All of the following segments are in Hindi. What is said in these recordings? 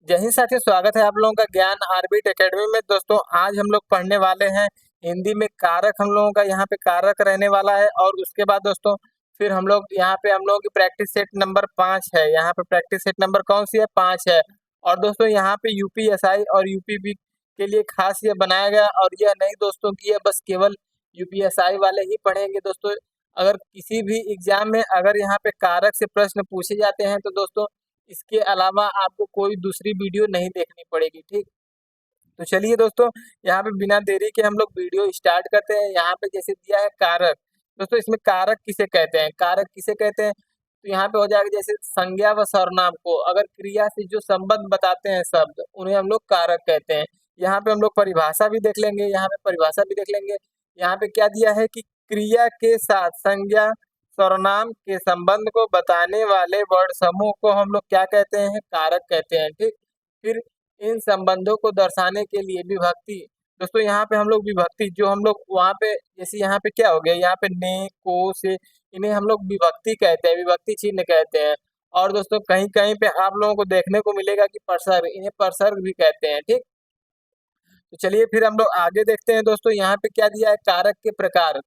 जय हिंद साथियों, स्वागत है आप लोगों का ज्ञान आरबीट एकेडमी में। दोस्तों आज हम लोग पढ़ने वाले हैं हिंदी में कारक। हम लोगों का यहाँ पे कारक रहने वाला है और उसके बाद दोस्तों फिर हम लोगों की प्रैक्टिस सेट नंबर 5 है। यहाँ पे प्रैक्टिस सेट नंबर कौन सी है? 5 है। और दोस्तों यहाँ पे यूपीएसआई और यूपीबी के लिए खास ये बनाया गया और यह नहीं दोस्तों की है बस केवल यूपीएसआई वाले ही पढ़ेंगे। दोस्तों अगर किसी भी एग्जाम में अगर यहाँ पे कारक से प्रश्न पूछे जाते हैं तो दोस्तों इसके अलावा आपको कोई दूसरी वीडियो नहीं देखनी पड़ेगी। ठीक, तो चलिए दोस्तों यहाँ पे बिना देरी के हम लोग वीडियो स्टार्ट करते हैं। यहाँ पे जैसे दिया है कारक, दोस्तों इसमें कारक किसे कहते हैं? कारक किसे कहते हैं तो यहाँ पे हो जाएगा जैसे संज्ञा व सर्वनाम को अगर क्रिया से जो संबंध बताते हैं शब्द, उन्हें हम लोग कारक कहते हैं। यहाँ पे हम लोग परिभाषा भी देख लेंगे। यहाँ पे क्या दिया है कि क्रिया के साथ संज्ञा सर्वनाम के संबंध को बताने वाले वर्ण समूह को हम लोग क्या कहते हैं? कारक कहते हैं। ठीक, फिर इन संबंधों को दर्शाने के लिए विभक्ति। दोस्तों यहाँ पे हम लोग विभक्ति जो हम लोग वहाँ पे जैसे यहाँ पे क्या हो गया, यहाँ पे ने को से, इन्हें हम लोग विभक्ति कहते हैं, विभक्ति चिन्ह कहते हैं। और दोस्तों कहीं कहीं पे आप लोगों को देखने को मिलेगा कि प्रसर्ग, इन्हें प्रसर्ग भी कहते हैं। ठीक, तो चलिए फिर हम लोग आगे देखते हैं। दोस्तों यहाँ पे क्या दिया है? कारक के प्रकार।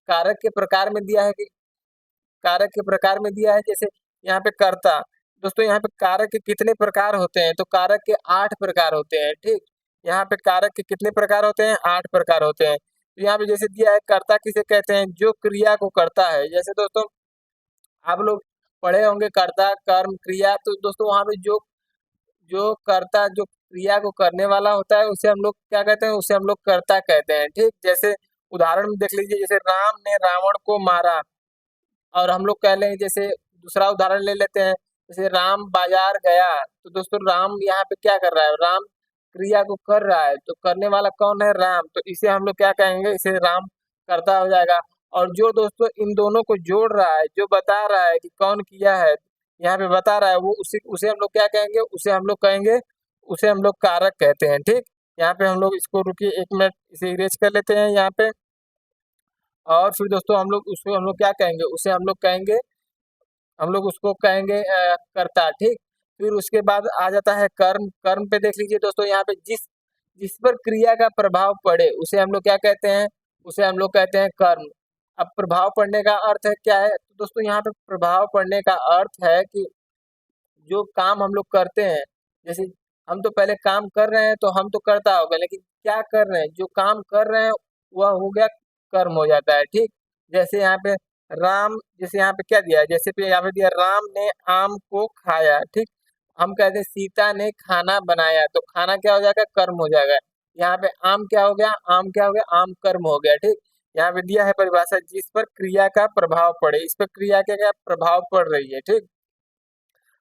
कारक के प्रकार में दिया है कि कारक के प्रकार में दिया है जैसे यहाँ पे कर्ता। दोस्तों यहाँ पे कारक के कितने प्रकार होते हैं? तो कारक के 8 प्रकार होते हैं। ठीक, यहाँ पे कारक के कितने प्रकार होते हैं? 8 प्रकार होते हैं। तो यहाँ पे जैसे दिया है कर्ता किसे कहते हैं? जो क्रिया को करता है। जैसे दोस्तों आप लोग पढ़े होंगे कर्ता कर्म क्रिया, तो दोस्तों वहाँ पे जो जो कर्ता जो क्रिया को करने वाला होता है उसे हम लोग क्या कहते हैं? उसे हम लोग कर्ता कहते हैं। ठीक, जैसे उदाहरण में देख लीजिए, जैसे राम ने रावण को मारा। और हम लोग कह लें जैसे दूसरा उदाहरण ले लेते हैं, जैसे राम बाजार गया। तो दोस्तों राम यहाँ पे क्या कर रहा है? राम क्रिया को कर रहा है, तो करने वाला कौन है? राम। तो इसे हम लोग क्या कहेंगे? इसे राम करता हो जाएगा। और जो दोस्तों इन दोनों को जोड़ रहा है, जो बता रहा है कि कौन किया है, यहाँ पे बता रहा है, वो उसे उसे हम लोग क्या कहेंगे? उसे हम लोग कारक कहते हैं। ठीक, यहाँ पे हम लोग इसको रुकिए 1 मिनट, इसे इरेज कर लेते हैं यहाँ पे। और फिर दोस्तों हम लोग क्या कहेंगे? हम लोग उसको कहेंगे कर्ता। ठीक, फिर उसके बाद आ जाता है कर्म। कर्म पे देख लीजिए दोस्तों, यहाँ पे जिस जिस पर क्रिया का प्रभाव पड़े उसे हम लोग क्या कहते हैं? उसे हम लोग कहते हैं कर्म। अब प्रभाव पड़ने का अर्थ है क्या है? तो दोस्तों यहाँ पे प्रभाव पड़ने का अर्थ है कि जो काम हम लोग करते हैं, जैसे हम तो पहले काम कर रहे हैं तो हम तो कर्ता हो गए, लेकिन क्या कर रहे हैं? जो काम कर रहे हैं वह हो गया कर्म हो जाता है। ठीक, जैसे यहाँ पे जैसे यहाँ पे क्या दिया है? जैसे पे यहाँ पे दिया राम ने आम को खाया। ठीक, हम कहते हैं सीता ने खाना बनाया, तो खाना क्या हो जाएगा? कर्म हो जाएगा। यहाँ पे आम क्या हो गया? आम क्या हो गया? आम कर्म हो गया। ठीक, यहाँ पे दिया है परिभाषा, जिस पर क्रिया का प्रभाव पड़े। इस पर क्रिया का क्या प्रभाव पड़ रही है? ठीक,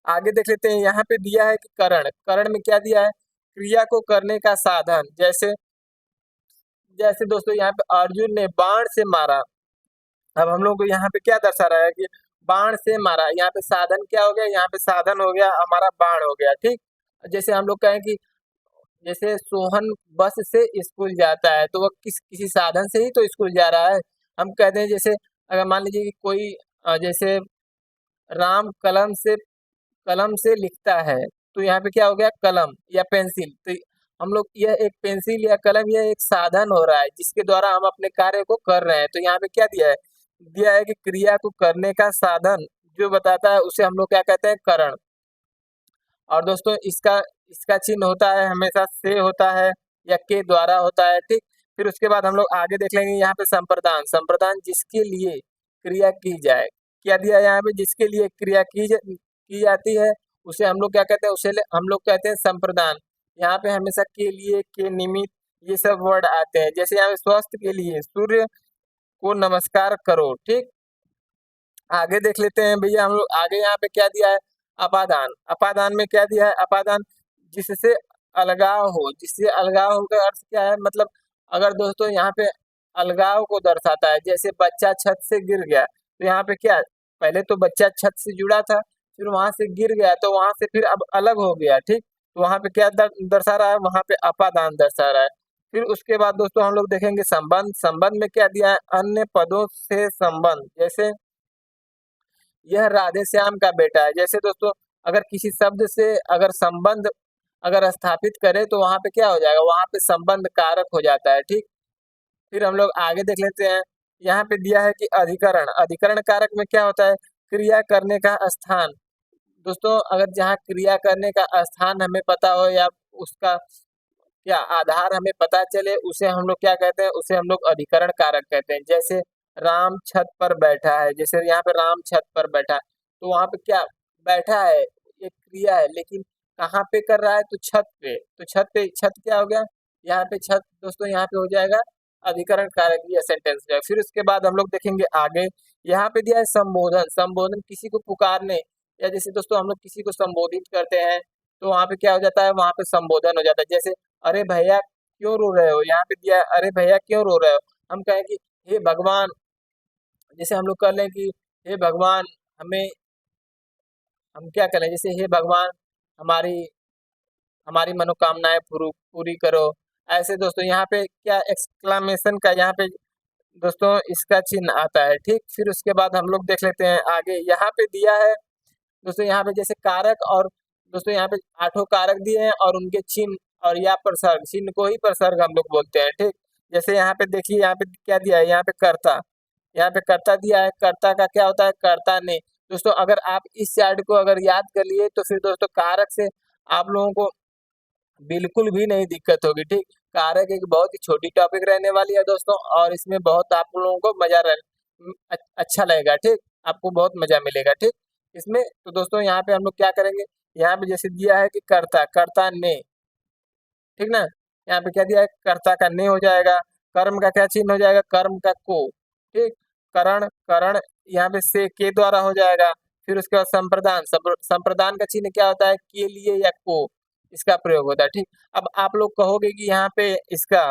आगे देख लेते हैं। यहाँ पे दिया है कि करण। करण में क्या दिया है? क्रिया को करने का साधन। जैसे जैसे दोस्तों यहाँ पे अर्जुन ने बाण से मारा। अब हम लोग को यहाँ पे क्या दर्शा रहा है कि बाण से मारा। यहाँ पे साधन क्या हो गया? यहाँ पे साधन हो गया हमारा बाण हो गया। ठीक, जैसे हम लोग कहें कि जैसे सोहन बस से स्कूल जाता है, तो वह किसी साधन से ही तो स्कूल जा रहा है। हम कहते हैं जैसे अगर मान लीजिए कि कोई जैसे राम कलम से लिखता है, तो यहाँ पे क्या हो गया? कलम या पेंसिल। तो हम लोग यह एक पेंसिल या कलम, यह एक साधन हो रहा है जिसके द्वारा हम अपने कार्य को कर रहे हैं। तो यहाँ पे क्या दिया है? दिया है कि क्रिया को करने का साधन जो बताता है उसे हम लोग क्या कहते हैं? करण। और दोस्तों इसका इसका चिन्ह होता है हमेशा से होता है या के द्वारा होता है। ठीक, फिर उसके बाद हम लोग आगे देख लेंगे यहाँ पे संप्रदान। संप्रदान जिसके लिए क्रिया की जाए। क्या दिया है यहाँ पे? जिसके लिए क्रिया की जाती है उसे हम लोग क्या कहते हैं? हम लोग कहते हैं संप्रदान। यहाँ पे हमेशा के लिए, के निमित्त, ये सब वर्ड आते हैं। जैसे यहाँ पे स्वास्थ्य के लिए सूर्य को नमस्कार करो। ठीक, आगे देख लेते हैं भैया हम लोग। आगे यहाँ पे क्या दिया है? अपादान। अपादान में क्या दिया है? अपादान जिससे अलगाव हो। जिससे अलगाव हो का अर्थ क्या है? मतलब अगर दोस्तों यहाँ पे अलगाव को दर्शाता है, जैसे बच्चा छत से गिर गया, तो यहाँ पे क्या, पहले तो बच्चा छत से जुड़ा था, फिर वहां से गिर गया, तो वहां से फिर अब अलग हो गया। ठीक, तो वहां पे क्या दर्शा रहा है? वहां पे अपादान दर्शा रहा है। फिर उसके बाद दोस्तों हम लोग देखेंगे संबंध। संबंध में क्या दिया है? अन्य पदों से संबंध। जैसे यह राधे श्याम का बेटा है। जैसे दोस्तों अगर किसी शब्द से अगर संबंध अगर स्थापित करें तो वहाँ पे क्या हो जाएगा, वहाँ पे संबंध कारक हो जाता है। ठीक, फिर हम लोग आगे देख लेते हैं। यहाँ पे दिया है कि अधिकरण, अधिकरण कारक में क्या होता है, क्रिया करने का स्थान। दोस्तों अगर जहाँ क्रिया करने का स्थान हमें पता हो या उसका क्या आधार हमें पता चले, उसे हम लोग क्या कहते हैं, उसे हम लोग अधिकरण कारक कहते हैं। जैसे राम छत पर बैठा है, जैसे यहाँ पे राम छत पर बैठा है, तो वहाँ पे क्या बैठा है, एक क्रिया है, लेकिन कहाँ पे कर रहा है, तो छत पे। तो छत पे, छत क्या हो गया, यहाँ पे छत दोस्तों यहाँ पे हो जाएगा अधिकरण कारक, यह सेंटेंस है। फिर उसके बाद हम लोग देखेंगे आगे, यहाँ पे दिया है संबोधन। संबोधन किसी को पुकारने, या जैसे दोस्तों हम लोग किसी को संबोधित करते हैं तो वहाँ पे क्या हो जाता है, वहाँ पे संबोधन हो जाता है। जैसे अरे भैया क्यों रो रहे हो, यहाँ पे दिया है अरे भैया क्यों रो रहे हो। हम कहें कि हे भगवान, जैसे हम लोग कर लें कि हे भगवान हमें, हम क्या करें, जैसे हे भगवान हमारी हमारी मनोकामनाएं पूरी करो। ऐसे दोस्तों यहाँ पे क्या एक्सक्लामेशन का यहाँ पे दोस्तों इसका चिन्ह आता है। ठीक, फिर उसके बाद हम लोग देख लेते हैं आगे। यहाँ पे दिया है दोस्तों, यहाँ पे जैसे कारक, और दोस्तों यहाँ पे 8 कारक दिए हैं और उनके चिन्ह और या प्रसर्ग, चिन्ह को ही प्रसर्ग हम लोग बोलते हैं। ठीक, जैसे यहाँ पे देखिए, यहाँ पे क्या दिया है, यहाँ पे कर्ता, यहाँ पे कर्ता दिया है। कर्ता का क्या होता है, कर्ता ने। दोस्तों अगर आप इस चार्ट को अगर याद कर लिए तो फिर दोस्तों कारक से आप लोगों को बिल्कुल भी नहीं दिक्कत होगी। ठीक, कारक एक बहुत ही छोटी टॉपिक रहने वाली है दोस्तों, और इसमें बहुत आप लोगों को अच्छा लगेगा। ठीक, आपको बहुत मजा मिलेगा। ठीक, इसमें तो दोस्तों यहाँ पे हम लोग क्या करेंगे, यहाँ पे जैसे दिया है कि कर्ता, कर्ता ने, ठीक ना, यहाँ पे क्या दिया है, कर्ता का ने हो जाएगा। कर्म का क्या चिन्ह हो जाएगा, कर्म का को। ठीक, करण, करण यहाँ पे से के द्वारा हो जाएगा। फिर उसके बाद संप्रदान, संप्रदान का चिन्ह क्या होता है, के लिए या को, इसका प्रयोग होता है। ठीक, अब आप लोग कहोगे कि यहाँ पे इसका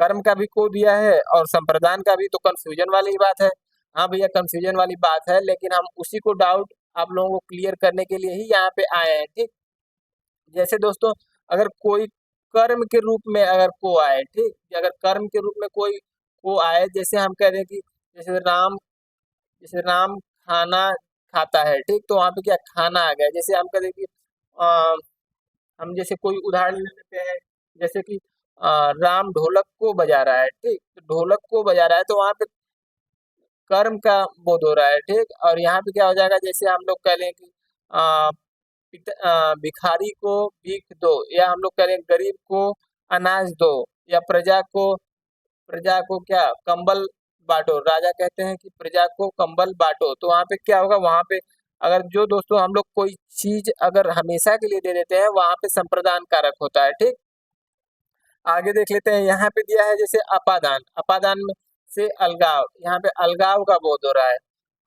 कर्म का भी को दिया है और संप्रदान का भी, तो कंफ्यूजन वाली बात है। हाँ भैया कंफ्यूजन वाली बात है, लेकिन हम उसी को डाउट आप लोगों को क्लियर करने के लिए ही यहाँ पे आए हैं। ठीक, जैसे दोस्तों अगर कोई कर्म के रूप में अगर को आए, ठीक, अगर कर्म के रूप में कोई को आए, जैसे हम कह रहे हैं कि जैसे राम खाना खाता है। ठीक, तो वहाँ पे क्या खाना आ गया। जैसे हम कह रहे हैं कि हम जैसे कोई उदाहरण ले लेते हैं, जैसे कि राम ढोलक को बजा रहा है। ठीक, तो ढोलक को बजा रहा है, तो वहाँ पे कर्म का बोध हो रहा है। ठीक, और यहाँ पे क्या हो जाएगा, जैसे हम लोग कह लें कि भिखारी को भीख दो, या हम लोग कह रहे हैं गरीब को अनाज दो, या प्रजा को क्या कंबल बांटो। राजा कहते हैं कि प्रजा को कंबल बांटो, तो वहाँ पे क्या होगा, वहाँ पे अगर जो दोस्तों हम लोग कोई चीज अगर हमेशा के लिए दे देते हैं, वहाँ पे संप्रदान कारक होता है। ठीक, आगे देख लेते हैं। यहाँ पे दिया है जैसे अपादान, अपादान में से अलगाव, यहाँ पे अलगाव का बोध हो रहा है।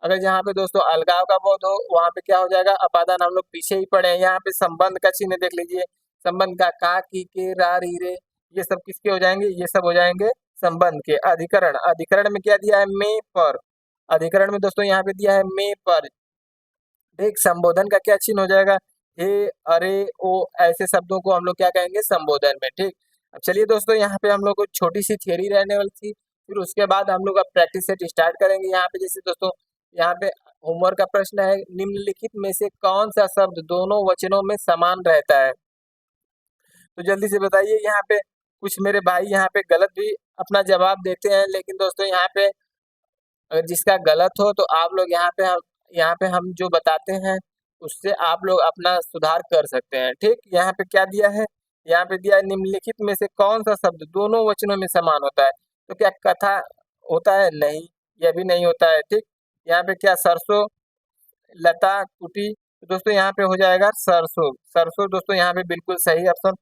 अगर यहाँ पे दोस्तों अलगाव का बोध हो, वहाँ पे क्या हो जाएगा, अपादान। हम लोग पीछे ही पढ़े हैं। यहाँ पे संबंध का चिन्ह देख लीजिए, संबंध का की के रा री रे, ये सब किसके हो जाएंगे, ये सब हो जाएंगे संबंध के। अधिकरण, अधिकरण में क्या दिया है, में पर। अधिकरण में दोस्तों यहाँ पे दिया है में पर। ठीक, संबोधन का क्या चिन्ह हो जाएगा, हे, अरे, ओ, ऐसे शब्दों को हम लोग क्या कहेंगे, संबोधन में। ठीक, अब चलिए दोस्तों यहाँ पे हम लोग को छोटी सी थियरी रहने वाली थी, फिर उसके बाद हम लोग अब प्रैक्टिस सेट स्टार्ट करेंगे। यहाँ पे जैसे दोस्तों यहाँ पे होमवर्क का प्रश्न है, निम्नलिखित में से कौन सा शब्द दोनों वचनों में समान रहता है। तो जल्दी से बताइए। यहाँ पे कुछ मेरे भाई यहाँ पे गलत भी अपना जवाब देते हैं, लेकिन दोस्तों यहाँ पे अगर जिसका गलत हो तो आप लोग यहाँ पे हम जो बताते हैं उससे आप लोग अपना सुधार कर सकते हैं। ठीक, यहाँ पे क्या दिया है, यहाँ पे दिया है निम्नलिखित में से कौन सा शब्द दोनों वचनों में समान होता है। तो क्या कथा होता है, नहीं, यह भी नहीं होता है। ठीक, यहाँ पे क्या सरसों, लता, कुटी, तो दोस्तों यहाँ पे हो जाएगा सरसों। सरसों दोस्तों यहाँ पे बिल्कुल सही ऑप्शन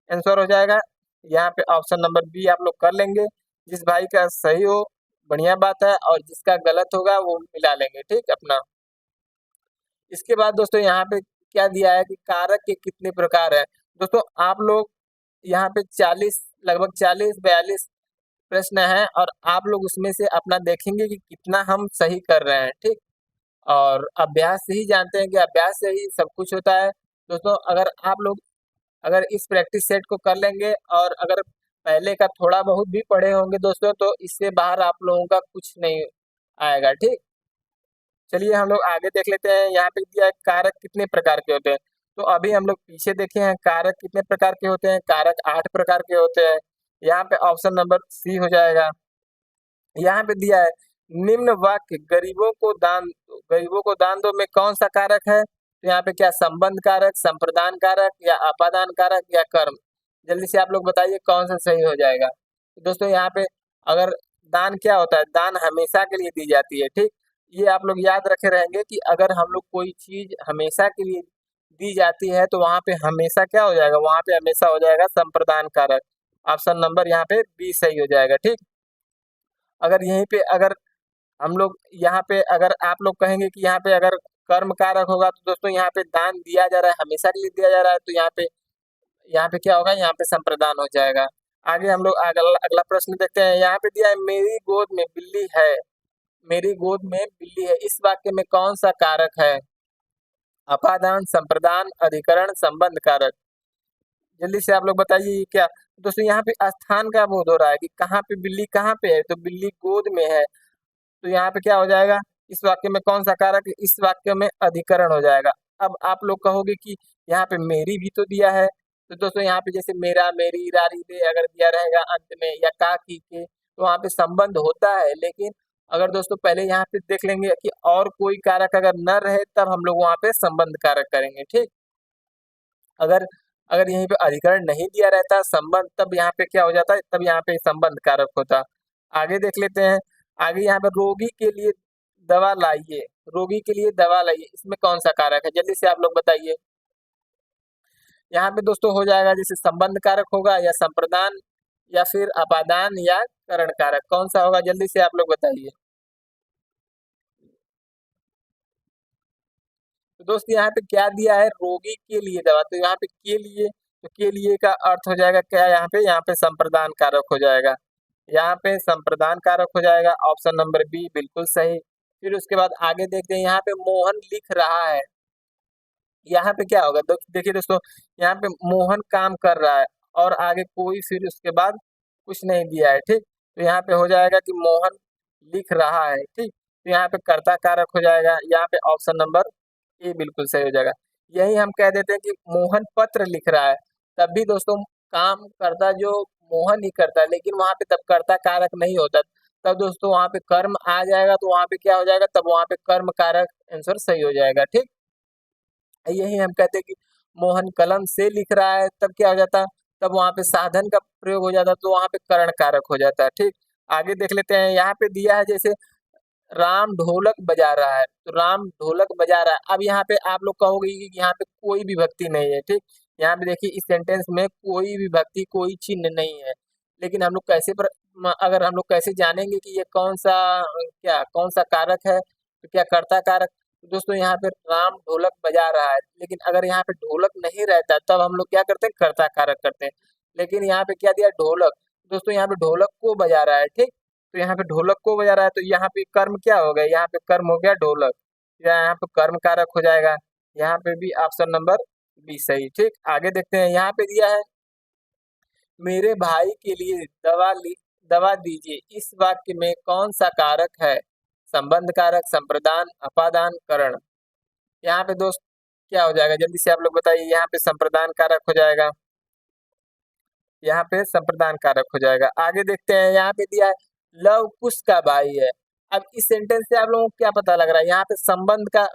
आंसर हो जाएगा। यहाँ पे ऑप्शन नंबर बी आप लोग कर लेंगे। जिस भाई का सही हो बढ़िया बात है, और जिसका गलत होगा वो मिला लेंगे। ठीक, अपना। इसके बाद दोस्तों यहाँ पे क्या दिया है कि कारक के कितने प्रकार है। दोस्तों आप लोग यहाँ पे 40 लगभग 40-42 प्रश्न है, और आप लोग उसमें से अपना देखेंगे कि कितना हम सही कर रहे हैं। ठीक, और अभ्यास से ही जानते हैं कि अभ्यास से ही सब कुछ होता है। दोस्तों अगर आप लोग अगर इस प्रैक्टिस सेट को कर लेंगे, और अगर पहले का थोड़ा बहुत भी पढ़े होंगे दोस्तों, तो इससे बाहर आप लोगों का कुछ नहीं आएगा। ठीक, चलिए हम लोग आगे देख लेते हैं। यहाँ पे दिया है कारक कितने प्रकार के होते हैं। तो अभी हम लोग पीछे देखे हैं कारक कितने प्रकार के होते हैं, कारक 8 प्रकार के होते हैं। यहाँ पे ऑप्शन नंबर सी हो जाएगा। यहाँ पे दिया है निम्न वाक्य गरीबों को दान दो में कौन सा कारक है? तो यहाँ पे क्या संबंध कारक, संप्रदान कारक या अपादान कारक या कर्म? जल्दी से आप लोग बताइए कौन सा सही हो जाएगा। तो दोस्तों यहाँ पे अगर दान क्या होता है, दान हमेशा के लिए दी जाती है, ठीक। ये आप लोग याद रखे रहेंगे कि अगर हम लोग कोई चीज हमेशा के लिए दी जाती है तो वहां पे हमेशा क्या हो जाएगा, वहां पे हमेशा हो जाएगा संप्रदान कारक। ऑप्शन नंबर यहाँ पे बी सही हो जाएगा, ठीक। अगर यहीं पे अगर हम लोग यहाँ पे अगर आप लोग कहेंगे कि यहाँ पे अगर कर्म कारक होगा तो दोस्तों यहाँ पे दान दिया जा रहा है, हमेशा के लिए दिया जा रहा है, तो यहाँ पे क्या होगा, यहाँ पे संप्रदान हो जाएगा। आगे हम लोग अगला अगला प्रश्न देखते हैं। यहाँ पे दिया है मेरी गोद में बिल्ली है, मेरी गोद में बिल्ली है, इस वाक्य में कौन सा कारक है? अपादान, संप्रदान, अधिकरण, संबंध कारक? जल्दी से आप लोग बताइए ये क्या। दोस्तों यहाँ पे स्थान का बोध हो रहा है कि कहाँ पे बिल्ली कहाँ पे है, तो बिल्ली गोद में है, तो यहाँ पे क्या हो जाएगा, इस वाक्य में कौन सा कारक है? इस वाक्य में अधिकरण हो जाएगा। अब आप लोग कहोगे कि यहाँ पे मेरी भी तो दिया है, तो दोस्तों यहाँ पे जैसे मेरा, मेरी, रारी, दे अगर दिया रहेगा अंत में या का, की, के, तो वहाँ पे संबंध होता है। लेकिन अगर दोस्तों पहले यहाँ पे देख लेंगे कि और कोई कारक अगर न रहे तब हम लोग वहाँ पे संबंध कारक करेंगे, ठीक। अगर अगर यहीं पे अधिकरण नहीं दिया रहता संबंध, तब यहाँ पे क्या हो जाता है, तब यहाँ पे संबंध कारक होता। आगे देख लेते हैं। आगे यहाँ पे रोगी के लिए दवा लाइए, रोगी के लिए दवा लाइए, इसमें कौन सा कारक है? जल्दी से आप लोग बताइए। यहाँ पे दोस्तों हो जाएगा जैसे संबंध कारक होगा या संप्रदान या फिर अपादान या करण कारक, कौन सा होगा? जल्दी से आप लोग बताइए। तो दोस्त यहाँ पे क्या दिया है, रोगी के लिए दवा, तो यहाँ पे के लिए, तो के लिए का अर्थ हो जाएगा क्या, यहाँ पे संप्रदान कारक हो जाएगा, यहाँ पे संप्रदान कारक हो जाएगा। ऑप्शन नंबर बी बिल्कुल सही। फिर उसके बाद आगे देखते हैं। यहाँ पे मोहन लिख रहा है, यहाँ पे क्या होगा, देखिए दोस्तों, यहाँ पे मोहन काम कर रहा है और आगे कोई फिर उसके बाद कुछ नहीं दिया है, ठीक। तो यहाँ पे हो जाएगा कि मोहन लिख रहा है, ठीक। तो यहाँ पे कर्ता कारक हो जाएगा, यहाँ पे ऑप्शन नंबर ए बिल्कुल सही हो जाएगा। यही हम कह देते हैं कि मोहन पत्र लिख रहा है, तब भी दोस्तों काम करता जो मोहन ही करता है, लेकिन वहां पे तब कर्ता कारक नहीं होता, तब दोस्तों वहां पे कर्म आ जाएगा, तो वहां पे क्या हो जाएगा, तब वहां पे कर्म कारक आंसर सही हो जाएगा, ठीक। यही हम कहते हैं कि मोहन कलम से लिख रहा है, तब क्या हो जाता, तब वहां पे साधन का प्रयोग हो जाता, तो वहां पे करण कारक हो जाता है, ठीक। आगे देख लेते हैं। यहाँ पे दिया है जैसे राम ढोलक बजा रहा है, तो राम ढोलक बजा रहा है। अब यहाँ पे आप लोग कहोगे कि यहाँ पे कोई भी विभक्ति नहीं है, ठीक। यहाँ पे देखिए इस सेंटेंस में कोई भी विभक्ति, कोई चिन्ह नहीं है, लेकिन हम लोग अगर हम लोग कैसे जानेंगे कि ये कौन सा कारक है, तो क्या कर्ता कारक? तो दोस्तों यहाँ पे राम ढोलक बजा रहा है, लेकिन अगर यहाँ पे ढोलक नहीं रहता तब हम लोग क्या करते हैं, कर्ता कारक करते हैं। लेकिन यहाँ पे क्या दिया, ढोलक, दोस्तों यहाँ पे ढोलक को बजा रहा है, ठीक। तो यहाँ पे ढोलक को बजा रहा है, तो यहाँ पे कर्म क्या हो गया, यहाँ पे कर्म हो गया ढोलक, या यहाँ पे कर्म कारक हो जाएगा। यहाँ पे भी ऑप्शन नंबर बी सही, ठीक। आगे देखते हैं। यहाँ पे दिया है मेरे भाई के लिए दवा दीजिए, इस वाक्य में कौन सा कारक है? संबंध कारक, संप्रदान, अपादान, करण? यहाँ पे दोस्त क्या हो जाएगा, जल्दी से आप लोग बताइए। यहाँ पे संप्रदान कारक हो जाएगा, यहाँ पे संप्रदान कारक हो जाएगा। आगे देखते हैं। यहाँ पे दिया है लव कुश का भाई है। अब इस सेंटेंस से आप लोगों को क्या पता लग रहा है, यहाँ पे संबंध का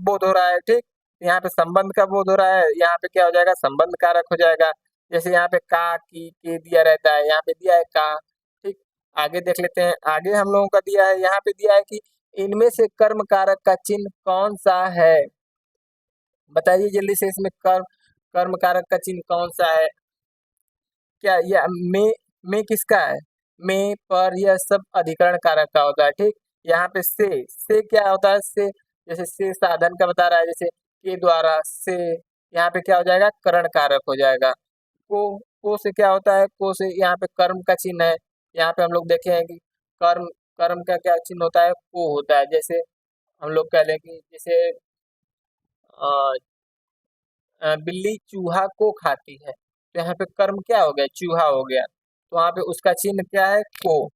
बोध हो रहा है, ठीक। यहाँ पे संबंध का बोध हो रहा है, यहाँ पे क्या हो जाएगा, संबंध कारक हो जाएगा। जैसे यहाँ पे का, की, के दिया रहता है, यहाँ पे दिया है का, ठीक। आगे देख लेते हैं। आगे हम लोगों का दिया है, यहाँ पे दिया है कि इनमें से कर्म कारक का चिन्ह कौन सा है? बताइए जल्दी से, इसमें कर्म कारक का चिन्ह कौन सा है? क्या ये में किसका है? में, पर, यह सब अधिकरण कारक का होता है, ठीक। यहाँ पे से क्या होता है, से जैसे से साधन का बता रहा है, जैसे के द्वारा से, यहाँ पे क्या हो जाएगा, करण कारक हो जाएगा। को से क्या होता है, को से यहाँ पे कर्म का चिन्ह है। यहाँ पे हम लोग देखे हैं कि कर्म कर्म का क्या चिन्ह होता है, को होता है। जैसे हम लोग कह लें कि जैसे बिल्ली चूहा को खाती है, तो यहाँ पे कर्म क्या हो गया, चूहा हो गया, तो वहां पे उसका चिन्ह क्या है, को।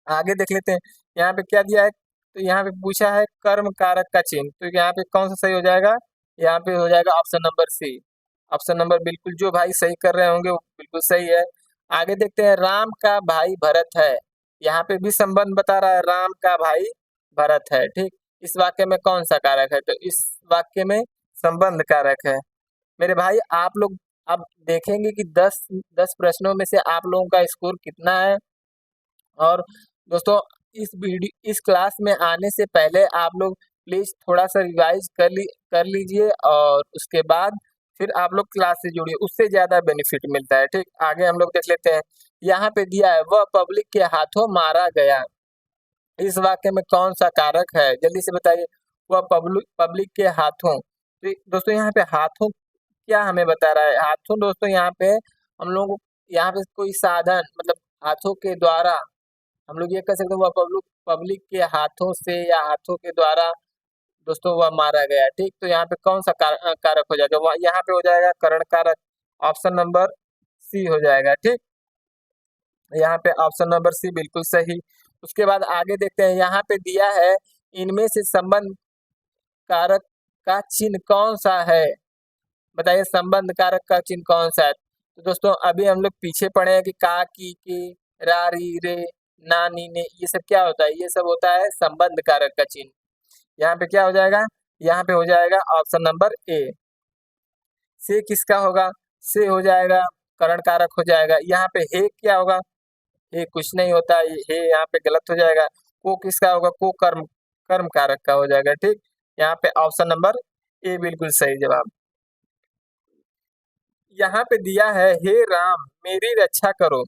आगे देख लेते हैं। यहाँ पे क्या दिया है, तो यहाँ पे पूछा है कर्म कारक का चिन्ह, तो यहाँ पे कौन सा सही हो जाएगा, यहाँ पे हो जाएगा option number C. Option number बिल्कुल, जो भाई सही कर रहे होंगे वो बिल्कुल सही है। आगे देखते हैं, राम का भाई भरत है। यहाँ पे भी संबंध बता रहा है, राम का भाई भरत है, ठीक। इस वाक्य में कौन सा कारक है? तो इस वाक्य में संबंध कारक है। मेरे भाई आप लोग अब देखेंगे कि 10 प्रश्नों में से आप लोगों का स्कोर कितना है। और दोस्तों इस क्लास में आने से पहले आप लोग प्लीज थोड़ा सा रिवाइज कर लीजिए, और उसके बाद फिर आप लोग क्लास से जुड़िए, उससे ज्यादा बेनिफिट मिलता है, ठीक। आगे हम लोग देख लेते हैं। यहाँ पे दिया है, वह पब्लिक के हाथों मारा गया। इस वाक्य में कौन सा कारक है? जल्दी से बताइए। वह पब्लिक के हाथों, तो दोस्तों यहाँ पे हाथों क्या हमें बता रहा है? हाथों दोस्तों यहाँ पे हम लोग यहाँ पे कोई साधन, मतलब हाथों के द्वारा हम लोग ये कह सकते हैं, वह पब्लिक के हाथों से या हाथों के द्वारा दोस्तों वह मारा गया, ठीक। तो यहाँ पे कौन सा कारक हो जाएगा? वह यहाँ पे हो जाएगा करण कारक। ऑप्शन नंबर सी हो जाएगा, ठीक। यहाँ पे ऑप्शन नंबर सी बिल्कुल सही। उसके बाद आगे देखते हैं, यहाँ पे दिया है, इनमें से संबंध कारक का चिन्ह कौन सा है? बताइए, संबंध कारक का चिन्ह कौन सा है? तो दोस्तों अभी हम लोग पीछे पढ़े हैं कि का, की, के, रा, री, रे, ना, नी, ने, ये सब क्या होता है? ये सब होता है संबंध कारक का चिन्ह। यहाँ पे क्या हो जाएगा? यहाँ पे हो जाएगा ऑप्शन नंबर ए। से किसका होगा? से हो जाएगा करण कारक हो जाएगा। यहाँ पे हे क्या होगा? हे कुछ नहीं होता है, हे यहाँ पे गलत हो जाएगा। को किसका होगा? को कर्म कारक का हो जाएगा, ठीक। यहाँ पे ऑप्शन नंबर ए बिल्कुल सही जवाब। यहाँ पे दिया है, हे राम मेरी रक्षा करो।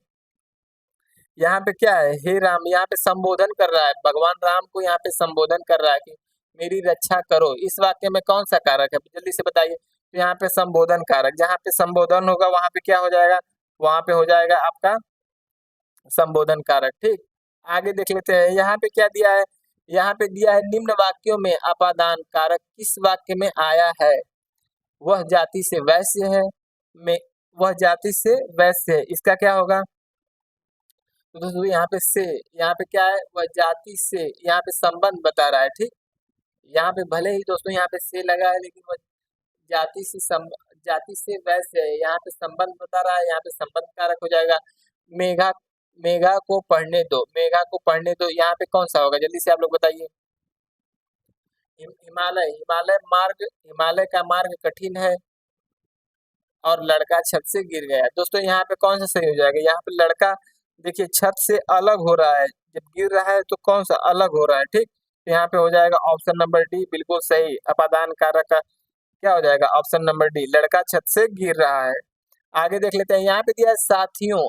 यहाँ पे क्या है? हे राम, यहाँ पे संबोधन कर रहा है, भगवान राम को यहाँ पे संबोधन कर रहा है कि मेरी रक्षा करो। इस वाक्य में कौन सा कारक है? जल्दी से बताइए। तो यहाँ पे संबोधन कारक, जहाँ पे संबोधन होगा वहां पे क्या हो जाएगा? वहां पे हो जाएगा आपका संबोधन कारक, ठीक। आगे देख लेते हैं, यहाँ पे क्या दिया है? यहाँ पे दिया है, निम्न वाक्यों में अपादान कारक किस वाक्य में आया है? वह जाति से वैश्य है, में वह जाति से वैश्य है, इसका क्या होगा? तो दोस्तों यहाँ पे से, यहाँ पे क्या है? वह जाति से, यहाँ पे संबंध बता रहा है, ठीक। यहाँ पे भले ही दोस्तों यहाँ पे से लगा है, लेकिन वह जाति से वैश्य है, यहाँ पे संबंध बता रहा है, यहाँ पे संबंध कारक हो जाएगा। मेघा मेघा को पढ़ने दो, मेघा को पढ़ने दो, यहाँ पे कौन सा होगा? जल्दी से आप लोग बताइए। हिमालय का मार्ग कठिन है और लड़का छत से गिर गया। दोस्तों यहाँ पे कौन सा सही हो जाएगा? यहाँ पे लड़का देखिए छत से अलग हो रहा है, जब गिर रहा है तो कौन सा अलग हो रहा है, ठीक। तो यहाँ पे हो जाएगा ऑप्शन नंबर डी बिल्कुल सही। अपादान कारक का क्या हो जाएगा? ऑप्शन नंबर डी, लड़का छत से गिर रहा है। आगे देख लेते हैं, यहाँ पे दिया है, साथियों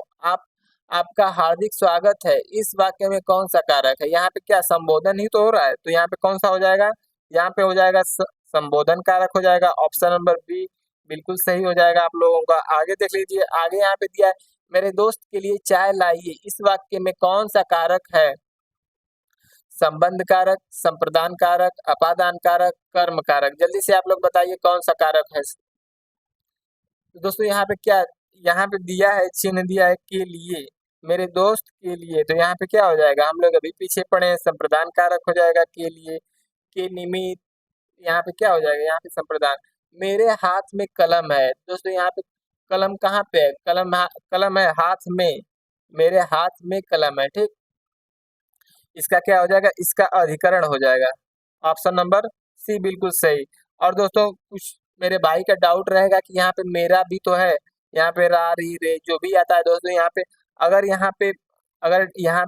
आपका हार्दिक स्वागत है। इस वाक्य में कौन सा कारक है? यहाँ पे क्या संबोधन ही तो हो रहा है, तो यहाँ पे कौन सा हो जाएगा? यहाँ पे हो जाएगा संबोधन कारक हो जाएगा। ऑप्शन नंबर बी बिल्कुल सही हो जाएगा आप लोगों का। आगे देख लीजिए, आगे यहाँ पे दिया है, मेरे दोस्त के लिए चाय लाइए। इस वाक्य में कौन सा कारक है? संबंध कारक, संप्रदान कारक, अपादान कारक, कर्म कारक। जल्दी से आप लोग बताइए कौन सा कारक है। तो दोस्तों यहाँ पे क्या, यहाँ पे दिया है, चिन्ह दिया है के लिए, मेरे दोस्त के लिए, तो यहाँ पे क्या हो जाएगा? हम लोग अभी पीछे पढ़े हैं, संप्रदान कारक हो जाएगा के लिए, के निमित्त। यहाँ पे क्या हो जाएगा? यहाँ पे संप्रदान। मेरे हाथ में कलम है। दोस्तों यहाँ पे कलम कहाँ पे है? कलम है हाथ में, मेरे हाथ में कलम है, ठीक। इसका क्या हो जाएगा? इसका अधिकरण हो जाएगा। ऑप्शन नंबर सी बिल्कुल सही। और दोस्तों कुछ मेरे भाई का डाउट रहेगा कि यहाँ पे मेरा भी तो है, यहाँ पे रा, री, रे जो भी आता है दोस्तों, यहाँ पे अगर यहाँ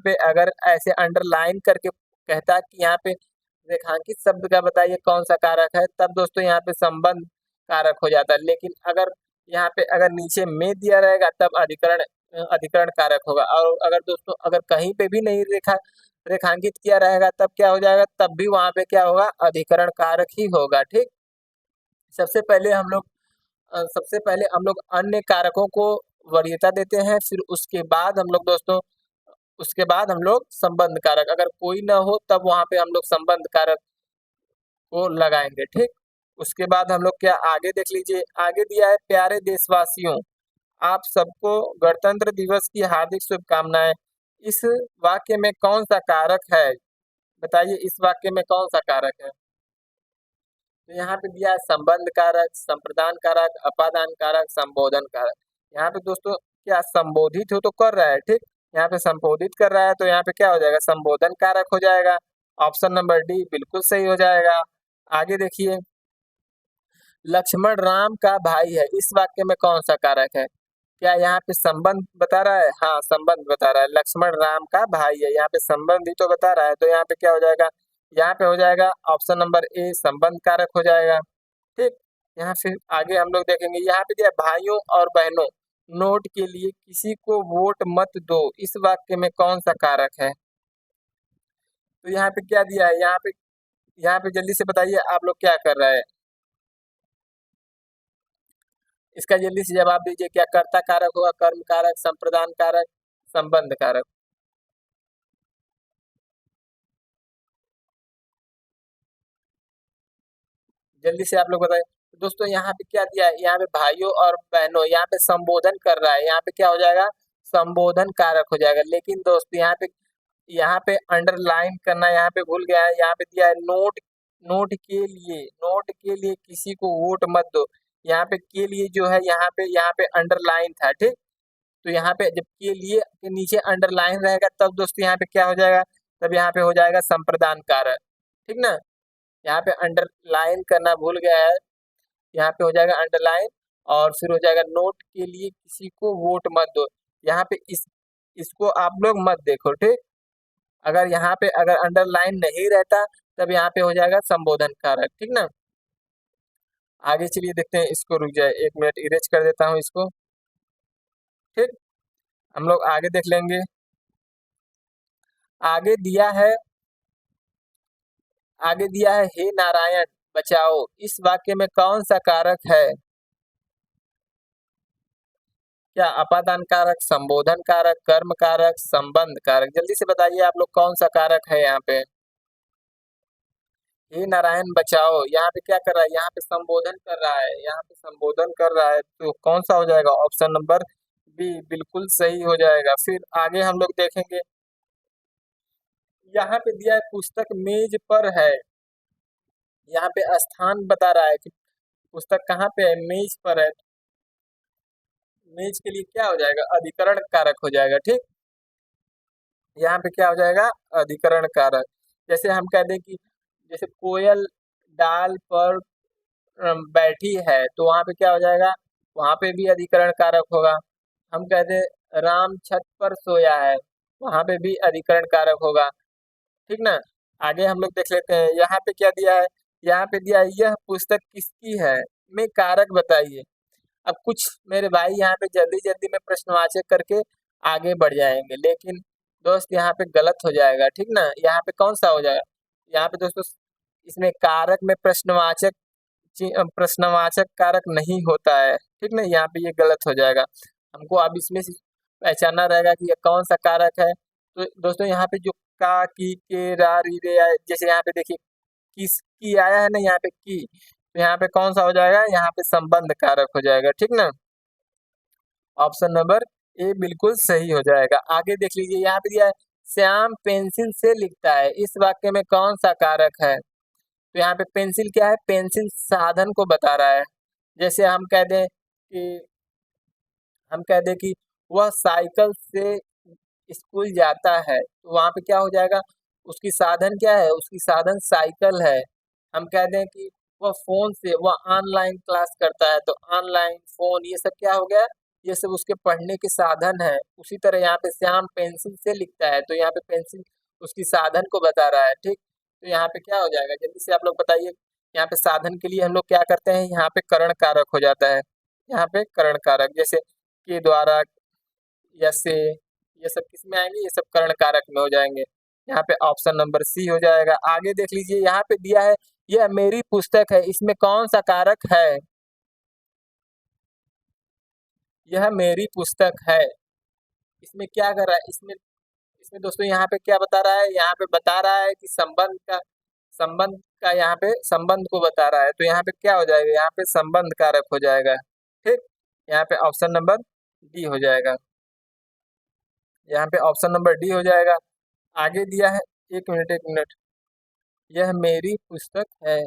पे अगर ऐसे अंडरलाइन करके कहता कि यहाँ पे रेखांकित शब्द का बताइए कौन सा कारक है, तब दोस्तों यहाँ पे संबंध कारक हो जाता है। लेकिन अगर यहाँ पे अगर नीचे में दिया रहेगा तब अधिकरण कारक होगा। और अगर दोस्तों अगर कहीं पे भी नहीं रेखांकित किया रहेगा तब क्या हो जाएगा? तब भी वहां पे क्या होगा? अधिकरण कारक ही होगा, ठीक। सबसे पहले हम लोग अन्य कारकों को वरीयता देते हैं, फिर उसके बाद हम लोग संबंध कारक, अगर कोई ना हो तब वहां पे हम लोग संबंध कारक को लगाएंगे, ठीक। उसके बाद हम लोग क्या आगे देख लीजिए, आगे दिया है, प्यारे देशवासियों आप सबको गणतंत्र दिवस की हार्दिक शुभकामनाएं। इस वाक्य में कौन सा कारक है? बताइए, इस वाक्य में कौन सा कारक है? तो यहाँ पे दिया है संबंध कारक, संप्रदान कारक, अपादान कारक, संबोधन कारक। यहाँ पे दोस्तों क्या संबोधित हो तो कर रहा है, ठीक। यहाँ पे संबोधित कर रहा है तो यहाँ पे क्या हो जाएगा, संबोधन कारक हो जाएगा। ऑप्शन नंबर डी बिल्कुल सही हो जाएगा। आगे देखिए, लक्ष्मण राम का भाई है, इस वाक्य में कौन सा कारक है? क्या यहाँ पे संबंध बता रहा है? हाँ, संबंध बता रहा है। लक्ष्मण राम का भाई है, यहाँ पे संबंध ही तो बता रहा है, तो यहाँ पे क्या हो जाएगा, यहाँ पे हो जाएगा ऑप्शन नंबर ए संबंध कारक हो जाएगा, ठीक। यहाँ फिर आगे हम लोग देखेंगे, यहाँ पे दिया भाइयों और बहनों नोट के लिए किसी को वोट मत दो, इस वाक्य में कौन सा कारक है? तो यहाँ पे क्या दिया है, यहाँ पे जल्दी से बताइए आप लोग क्या कर रहे हैं, इसका जल्दी से जवाब दीजिए। क्या कर्ता कारक होगा, कर्म कारक, संप्रदान कारक, संबंध कारक? जल्दी से आप लोग बताइए। तो दोस्तों यहाँ पे क्या दिया है, यहाँ पे भाइयों और बहनों, यहाँ पे संबोधन कर रहा है, यहाँ पे क्या हो जाएगा, संबोधन कारक हो जाएगा। लेकिन दोस्त यहाँ पे अंडरलाइन करना यहाँ पे भूल गया है, यहाँ पे दिया है नोट, नोट के लिए किसी को वोट मत दो। यहाँ पे के लिए जो है, यहाँ पे अंडरलाइन था, ठीक। तो यहाँ पे जब के लिए के नीचे अंडरलाइन रहेगा तब दोस्तों यहाँ पे क्या हो जाएगा, तब यहाँ पे हो जाएगा संप्रदान कारक, ठीक ना। यहाँ पे अंडरलाइन करना भूल गया है, यहाँ पे हो जाएगा अंडरलाइन, और फिर हो जाएगा नोट के लिए किसी को वोट मत दो। यहाँ पे इसको आप लोग मत देखो, ठीक। अगर यहाँ पे अगर अंडरलाइन नहीं रहता तब यहाँ पे हो जाएगा संबोधन कारक, ठीक ना। आगे चलिए देखते हैं, इसको रुक जाए 1 मिनट, इरेज कर देता हूँ इसको, ठीक। हम लोग आगे देख लेंगे। आगे दिया है हे नारायण बचाओ, इस वाक्य में कौन सा कारक है? क्या अपादान कारक, संबोधन कारक, कर्म कारक, संबंध कारक? जल्दी से बताइए आप लोग कौन सा कारक है यहाँ पे। हे नारायण बचाओ, यहाँ पे क्या कर रहा है, यहाँ पे संबोधन कर रहा है, यहाँ पे संबोधन कर रहा है, तो कौन सा हो जाएगा, ऑप्शन नंबर बी बिल्कुल सही हो जाएगा। फिर आगे हम लोग देखेंगे, यहाँ पे दिया है पुस्तक मेज पर है, यहाँ पे स्थान बता रहा है कि पुस्तक कहाँ पे है, मेज पर है। मेज के लिए क्या हो जाएगा, अधिकरण कारक हो जाएगा, ठीक। यहाँ पे क्या हो जाएगा, अधिकरण कारक। जैसे हम कह दें कि जैसे कोयल डाल पर बैठी है, तो वहां पे क्या हो जाएगा, वहां पे भी अधिकरण कारक होगा। हम कह दें राम छत पर सोया है, वहां पे भी अधिकरण कारक होगा, ठीक ना। आगे हम लोग देख लेते हैं, यहाँ पे क्या दिया है, यहाँ पे दिया है यह पुस्तक किसकी है, में कारक बताइए। अब कुछ मेरे भाई यहाँ पे जल्दी जल्दी में प्रश्नवाचक करके आगे बढ़ जाएंगे, लेकिन दोस्त यहाँ पे गलत हो जाएगा, ठीक ना। यहाँ पे कौन सा हो जाएगा, यहाँ पे दोस्तों इसमें कारक में प्रश्नवाचक कारक नहीं होता है, ठीक ना, यहाँ पे ये गलत हो जाएगा। हमको अब इसमें से पहचानना रहेगा कि ये कौन सा कारक है। तो दोस्तों यहाँ पे जो का, की, के, रा, री, रे आए, जैसे यहाँ पे देखिए किस की आया है ना, यहाँ पे की, तो यहाँ पे कौन सा हो जाएगा, यहाँ पे संबंध कारक हो जाएगा, ठीक ना। ऑप्शन नंबर ए बिल्कुल सही हो जाएगा। आगे देख लीजिए, यहाँ पे दिया है श्याम पेंसिल से लिखता है, इस वाक्य में कौन सा कारक है? तो यहाँ पे पेंसिल क्या है, पेंसिल साधन को बता रहा है। जैसे हम कह दें कि वह साइकिल से स्कूल जाता है, तो वहां पे क्या हो जाएगा, उसकी साधन क्या है, उसकी साधन साइकिल है। हम कह दें कि वह ऑनलाइन क्लास करता है, तो ऑनलाइन, फोन, ये सब क्या हो गया, ये सब उसके पढ़ने के साधन है। उसी तरह यहाँ पे श्याम पेंसिल से लिखता है, तो यहाँ पे पेंसिल उसकी साधन को बता रहा है, ठीक। तो यहाँ पे क्या हो जाएगा, जल्दी से आप लोग बताइए। यहाँ पे साधन के लिए हम लोग क्या करते हैं, यहाँ पे करण कारक हो जाता है, यहाँ पे करण कारक, जैसे के द्वारा या से, ये सब किस में आएंगे, ये सब कर्ण कारक में हो जाएंगे। यहाँ पे ऑप्शन नंबर सी हो जाएगा। आगे देख लीजिए, यहाँ पे दिया है यह मेरी पुस्तक है, इसमें कौन सा कारक है, यह मेरी पुस्तक है, इसमें क्या कर रहा है, इसमें इसमें दोस्तों यहाँ पे क्या बता रहा है, यहाँ पे बता रहा है कि संबंध का यहाँ पे संबंध को बता रहा है, तो यहाँ पे क्या हो जाएगा, यहाँ पे संबंध कारक हो जाएगा, ठीक। यहाँ पे ऑप्शन नंबर डी हो जाएगा, यहाँ पे ऑप्शन नंबर डी हो जाएगा। आगे दिया है, एक मिनट, यह मेरी पुस्तक है,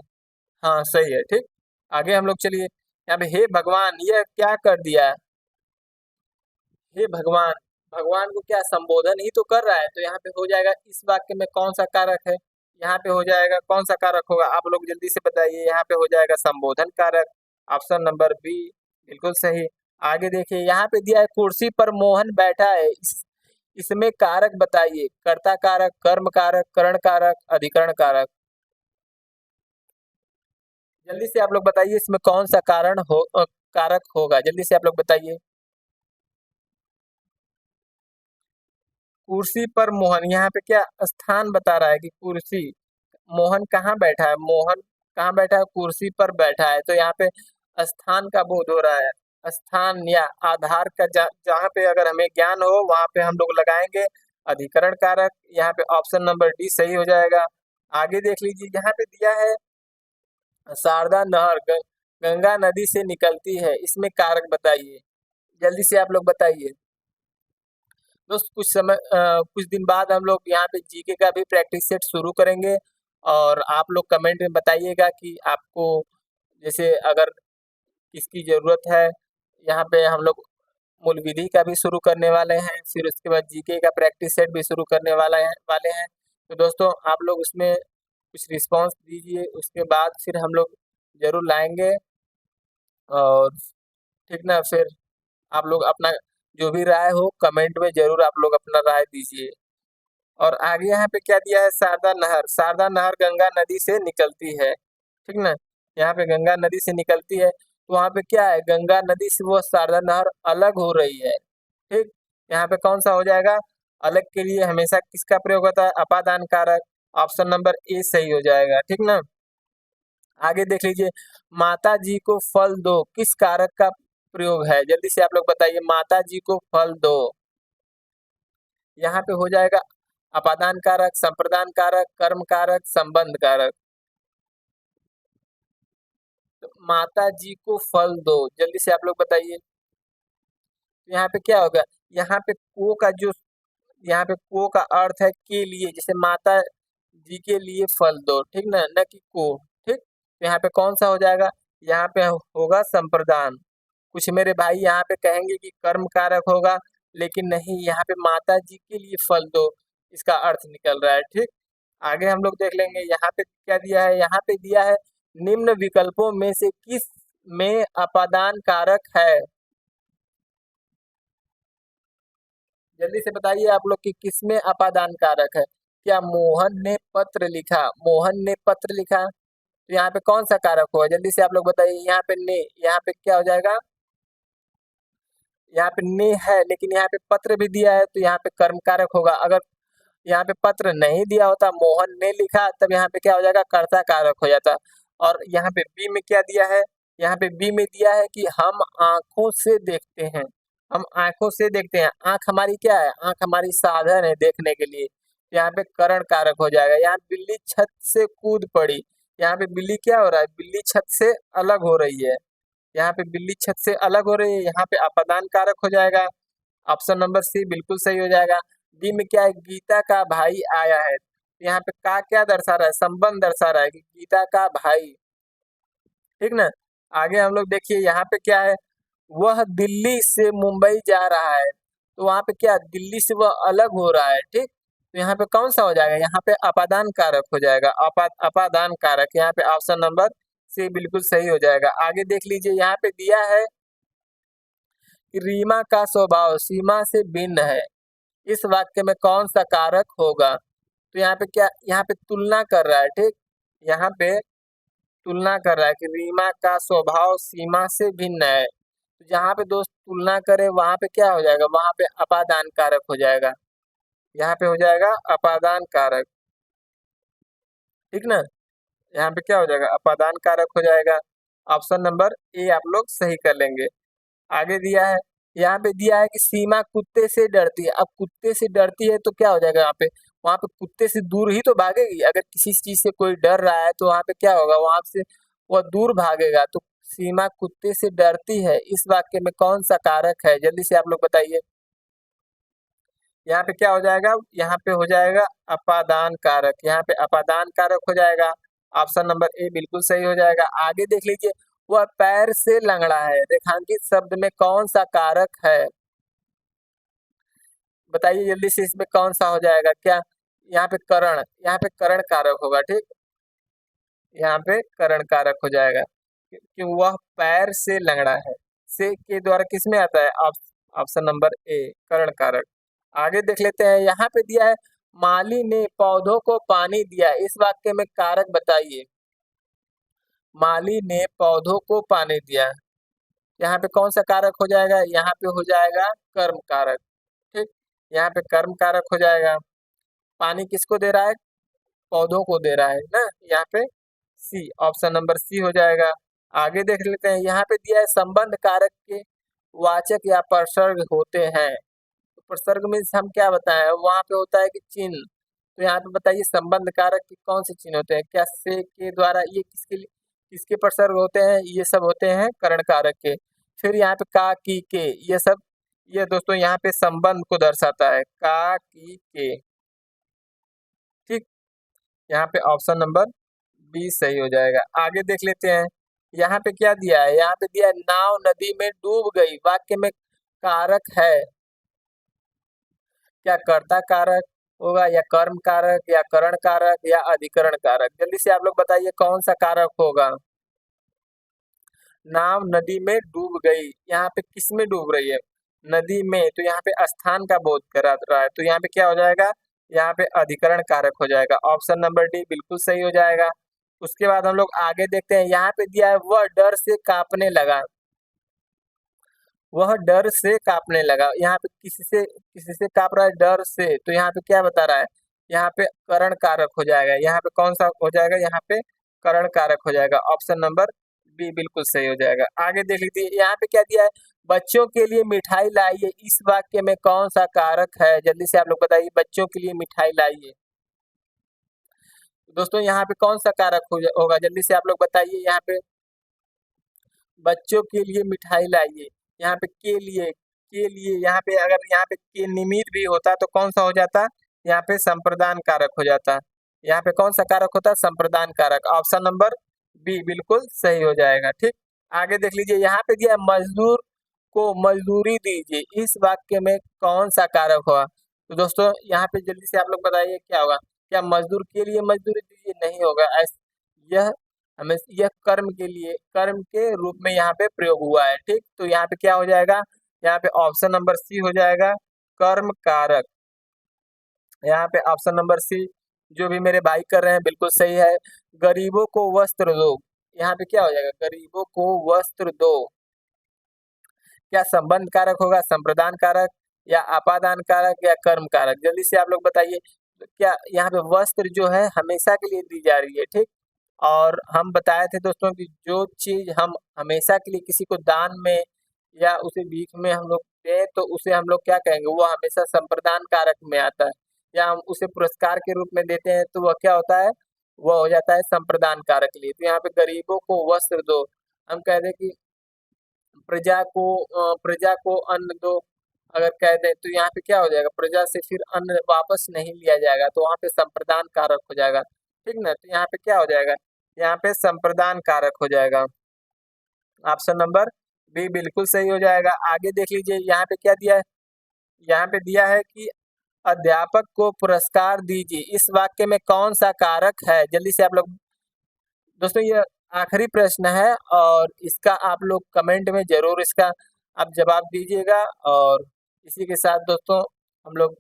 हाँ सही है, ठीक। आगे हम लोग चलिए, यहाँ पे हे भगवान यह क्या कर दिया। हे भगवान, भगवान को क्या संबोधन ही तो कर रहा है, तो यहाँ पे हो जाएगा इस वाक्य में कौन सा कारक है। यहाँ पे हो जाएगा कौन सा कारक होगा, आप लोग जल्दी से बताइए। यहाँ पे हो जाएगा संबोधन कारक, ऑप्शन नंबर बी बिल्कुल सही। आगे देखिए, यहाँ पे दिया है कुर्सी पर मोहन बैठा है, इसमें कारक बताइए। कर्ता कारक, कर्म कारक, करण कारक, अधिकरण कारक। जल्दी से आप लोग बताइए इसमें कौन सा कारक होगा, जल्दी से आप लोग बताइए। कुर्सी पर मोहन, यहाँ पे क्या स्थान बता रहा है कि कुर्सी, मोहन कहाँ बैठा है, मोहन कहाँ बैठा है, कुर्सी पर बैठा है, तो यहाँ पे स्थान का बोध हो रहा है। स्थान या आधार का जहाँ पे अगर हमें ज्ञान हो वहां पे हम लोग लगाएंगे अधिकरण कारक। यहाँ पे ऑप्शन नंबर डी सही हो जाएगा। आगे देख लीजिए, यहाँ पे दिया है शारदा नहर गंगा नदी से निकलती है, इसमें कारक बताइए। जल्दी से आप लोग बताइए। दोस्त कुछ दिन बाद हम लोग यहाँ पे जीके का भी प्रैक्टिस सेट शुरू करेंगे, और आप लोग कमेंट में बताइएगा कि आपको जैसे अगर किसकी ज़रूरत है। यहाँ पे हम लोग मूल विधि का भी शुरू करने वाले हैं, फिर उसके बाद जीके का प्रैक्टिस सेट भी शुरू करने वाले हैं। तो दोस्तों आप लोग उसमें कुछ रिस्पॉन्स दीजिए, उसके बाद फिर हम लोग ज़रूर लाएंगे। और ठीक ना, फिर आप लोग अपना जो भी राय हो कमेंट में जरूर आप लोग अपना राय दीजिए। और आगे यहाँ पे क्या दिया है, शारदा नहर, शारदा नहर गंगा नदी से निकलती है, ठीक ना। यहाँ पे गंगा नदी से निकलती है, तो वहाँ पे क्या है, गंगा नदी से वो शारदा नहर अलग हो रही है, ठीक। यहाँ पे कौन सा हो जाएगा, अलग के लिए हमेशा किसका प्रयोग होता है, अपादान कारक। ऑप्शन नंबर ए सही हो जाएगा, ठीक ना। आगे देख लीजिए, माता जी को फल दो किस कारक का प्रयोग है, जल्दी से आप लोग बताइए। माता जी को फल दो, यहाँ पे हो जाएगा अपादान कारक, संप्रदान कारक, कर्म कारक, संबंध कारक। तो माता जी को फल दो, जल्दी से आप लोग बताइए। तो यहाँ पे क्या होगा, यहाँ पे को का जो, यहाँ पे को का अर्थ है के लिए, जैसे माता जी के लिए फल दो, ठीक ना, न कि को, ठीक। तो यहाँ पे कौन सा हो जाएगा, यहाँ पे होगा संप्रदान। कुछ मेरे भाई यहाँ पे कहेंगे कि कर्म कारक होगा, लेकिन नहीं, यहाँ पे माता जी के लिए फल दो इसका अर्थ निकल रहा है, ठीक। आगे हम लोग देख लेंगे, यहाँ पे क्या दिया है, यहाँ पे दिया है निम्न विकल्पों में से किस में अपादान कारक है। जल्दी से बताइए आप लोग कि किसमें अपादान कारक है। क्या मोहन ने पत्र लिखा, मोहन ने पत्र लिखा, तो यहाँ पे कौन सा कारक होगा, जल्दी से आप लोग बताइए। यहाँ पे ने, यहाँ पे क्या हो जाएगा, यहाँ पे ने है लेकिन यहाँ पे पत्र भी दिया है, तो यहाँ पे कर्म कारक होगा। अगर यहाँ पे पत्र नहीं दिया होता, मोहन ने लिखा, तब यहाँ पे क्या हो जाएगा, कर्ता कारक हो जाता। और यहाँ पे बी में क्या दिया है, यहाँ पे बी में दिया है कि हम आंखों से देखते हैं, हम आंखों से देखते हैं। आंख हमारी क्या है, आंख हमारी साधन है देखने के लिए, यहाँ पे करण कारक हो जाएगा। यहाँ बिल्ली छत से कूद पड़ी, यहाँ पे बिल्ली क्या हो रहा है, बिल्ली छत से अलग हो रही है, यहाँ पे बिल्ली छत से अलग हो रही है, यहाँ पे अपादान कारक हो जाएगा। ऑप्शन नंबर सी बिल्कुल सही हो जाएगा। डी में क्या है, गीता का भाई आया है, यहाँ पे का क्या दर्शा रहा है, संबंध दर्शा रहा है कि गीता का भाई, ठीक ना। आगे हम लोग देखिए, यहाँ पे क्या है, वह दिल्ली से मुंबई जा रहा है, तो वहाँ पे क्या, दिल्ली से वह अलग हो रहा है, ठीक। तो यहाँ पे कौन सा हो जाएगा, यहाँ पे अपादान कारक हो जाएगा, अपादान कारक, यहाँ पे ऑप्शन नंबर सी बिल्कुल सही हो जाएगा। आगे देख लीजिए, यहाँ पे दिया है कि रीमा का स्वभाव सीमा से भिन्न है, इस वाक्य में कौन सा कारक होगा। तो यहाँ पे क्या, यहाँ पे तुलना कर रहा है, ठीक। यहाँ पे तुलना कर रहा है कि रीमा का स्वभाव सीमा से भिन्न है, तो जहाँ पे दोस्त तुलना करे वहां पे क्या हो जाएगा, वहां पे अपादान कारक हो जाएगा, यहाँ पे हो जाएगा अपादान कारक, ठीक ना। यहाँ पे क्या हो जाएगा, अपादान कारक हो जाएगा। ऑप्शन नंबर ए आप लोग सही कर लेंगे। आगे दिया है, यहाँ पे दिया है कि सीमा कुत्ते से डरती है। अब कुत्ते से डरती है तो क्या हो जाएगा, यहाँ पे, वहां पे कुत्ते से दूर ही तो भागेगी। अगर किसी चीज से कोई डर रहा है तो वहां पे क्या होगा, वहां से वह दूर भागेगा। तो सीमा कुत्ते से डरती है, इस वाक्य में कौन सा कारक है, जल्दी से आप लोग बताइए। यहाँ पे क्या हो जाएगा, यहाँ पे हो जाएगा अपादान कारक, यहाँ पे अपादान कारक हो जाएगा। ऑप्शन नंबर ए बिल्कुल सही हो जाएगा। आगे देख लीजिए, वह पैर से लंगड़ा है, रेखांकित शब्द में कौन सा कारक है? बताइए जल्दी से, इसमें कौन सा हो जाएगा? क्या यहाँ पे करण, यहाँ पे करण कारक होगा, ठीक, यहाँ पे करण कारक हो जाएगा कि वह पैर से लंगड़ा है। से के द्वारा किस में आता है? ऑप्शन नंबर ए करण कारक। आगे देख लेते हैं, यहाँ पे दिया है माली ने पौधों को पानी दिया, इस वाक्य में कारक बताइए। माली ने पौधों को पानी दिया, यहाँ पे कौन सा कारक हो जाएगा? यहाँ पे हो जाएगा कर्म कारक, ठीक, यहाँ पे कर्म कारक हो जाएगा। पानी किसको दे रहा है? पौधों को दे रहा है ना, यहाँ पे सी, ऑप्शन नंबर सी हो जाएगा। आगे देख लेते हैं, यहाँ पे दिया है संबंध कारक के वाचक या प्रसर्ग होते हैं। तो प्रसर्ग मीन्स हम क्या बताएं, वहां पे होता है कि चिन्ह। तो यहाँ पे बताइए संबंध कारक के कौन से चिन्ह होते हैं? क्या से के द्वारा ये किसके लिए, किसके प्रसर्ग होते हैं? ये सब होते हैं करण कारक के। फिर यहाँ पे का की के, ये सब, ये दोस्तों यहाँ पे संबंध को दर्शाता है, का की के, ठीक, यहाँ पे ऑप्शन नंबर बी सही हो जाएगा। आगे देख लेते हैं, यहाँ पे क्या दिया है? यहाँ पे दिया है नाव नदी में डूब गई, वाक्य में कारक है, क्या कर्ता कारक होगा या कर्म कारक या करण कारक या अधिकरण कारक? जल्दी से आप लोग बताइए कौन सा कारक होगा? नाव नदी में डूब गई, यहाँ पे किस में डूब रही है? नदी में, तो यहाँ पे स्थान का बोध करा रहा है, तो यहाँ पे क्या हो जाएगा? यहाँ पे अधिकरण कारक हो जाएगा। ऑप्शन नंबर डी बिल्कुल सही हो जाएगा। उसके बाद हम लोग आगे देखते हैं, यहाँ पे दिया है वह डर से कांपने लगा, वह डर से कांपने लगा, यहाँ पे किसी से कांप रहा है? डर से, तो यहाँ पे क्या बता रहा है? यहाँ पे करण कारक हो जाएगा। यहाँ पे कौन सा हो जाएगा? यहाँ पे करण कारक हो जाएगा। ऑप्शन नंबर बी बिल्कुल सही हो जाएगा। आगे देख लीजिए, यहाँ पे क्या दिया है? बच्चों के लिए मिठाई लाइए, इस वाक्य में कौन सा कारक है? जल्दी से आप लोग बताइए, बच्चों के लिए मिठाई लाइए, दोस्तों यहाँ पे कौन सा कारक होगा? जल्दी से आप लोग बताइए। यहाँ पे बच्चों के लिए मिठाई लाइए, यहाँ पे के लिए यहाँ पे अगर यहाँ पे के निमित्त भी होता तो कौन सा हो जाता? यहाँ पे संप्रदान कारक हो जाता। यहाँ पे कौन सा कारक होता? संप्रदान कारक। ऑप्शन नंबर बी बिल्कुल सही हो जाएगा, ठीक। आगे देख लीजिए, यहाँ पे दिया मजदूर को मजदूरी दीजिए, इस वाक्य में कौन सा कारक होगा? तो दोस्तों यहाँ पे जल्दी से आप लोग बताइए क्या होगा? क्या मजदूर के लिए मजदूरी दीजिए? नहीं होगा, यह हमें यह कर्म के लिए, कर्म के रूप में यहाँ पे प्रयोग हुआ है, ठीक। तो यहाँ पे क्या हो जाएगा? यहाँ पे ऑप्शन नंबर सी हो जाएगा, कर्म कारक। यहाँ पे ऑप्शन नंबर सी जो भी मेरे भाई कर रहे हैं बिल्कुल सही है। गरीबों को वस्त्र दो, यहाँ पे क्या हो जाएगा? गरीबों को वस्त्र दो, क्या संबंध कारक होगा, संप्रदान कारक या अपादान कारक या कर्म कारक? जल्दी से आप लोग बताइए। क्या यहाँ पे वस्त्र जो है हमेशा के लिए दी जा रही है, ठीक। और हम बताए थे दोस्तों कि जो चीज हम हमेशा के लिए किसी को दान में या उसे भीख में हम लोग दें तो उसे हम लोग क्या कहेंगे? वो हमेशा संप्रदान कारक में आता है। या हम उसे पुरस्कार के रूप में देते हैं तो वह क्या होता है? वह हो जाता है संप्रदान कारक के लिए। तो यहाँ पे गरीबों को वस्त्र दो, हम कह दें कि प्रजा को अन्न दो, अगर कह दें तो यहाँ पे क्या हो जाएगा? प्रजा से फिर अन्न वापस नहीं लिया जाएगा, तो वहाँ पे संप्रदान कारक हो जाएगा, ठीक ना। तो यहाँ पे क्या हो जाएगा? यहाँ पे संप्रदान कारक हो जाएगा। ऑप्शन नंबर बी बिल्कुल सही हो जाएगा। आगे देख लीजिए, यहाँ पे क्या दिया है? यहाँ पे दिया है कि अध्यापक को पुरस्कार दीजिए, इस वाक्य में कौन सा कारक है? जल्दी से आप लोग, दोस्तों ये आखिरी प्रश्न है और इसका आप लोग कमेंट में जरूर इसका आप जवाब दीजिएगा। और इसी के साथ दोस्तों हम लोग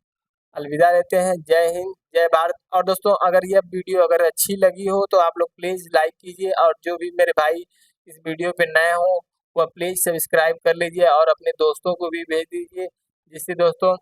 अलविदा लेते हैं। जय हिंद, जय भारत। और दोस्तों अगर यह वीडियो अगर अच्छी लगी हो तो आप लोग प्लीज़ लाइक कीजिए, और जो भी मेरे भाई इस वीडियो पे नए हो वह प्लीज़ सब्सक्राइब कर लीजिए और अपने दोस्तों को भी भेज दीजिए, जिससे दोस्तों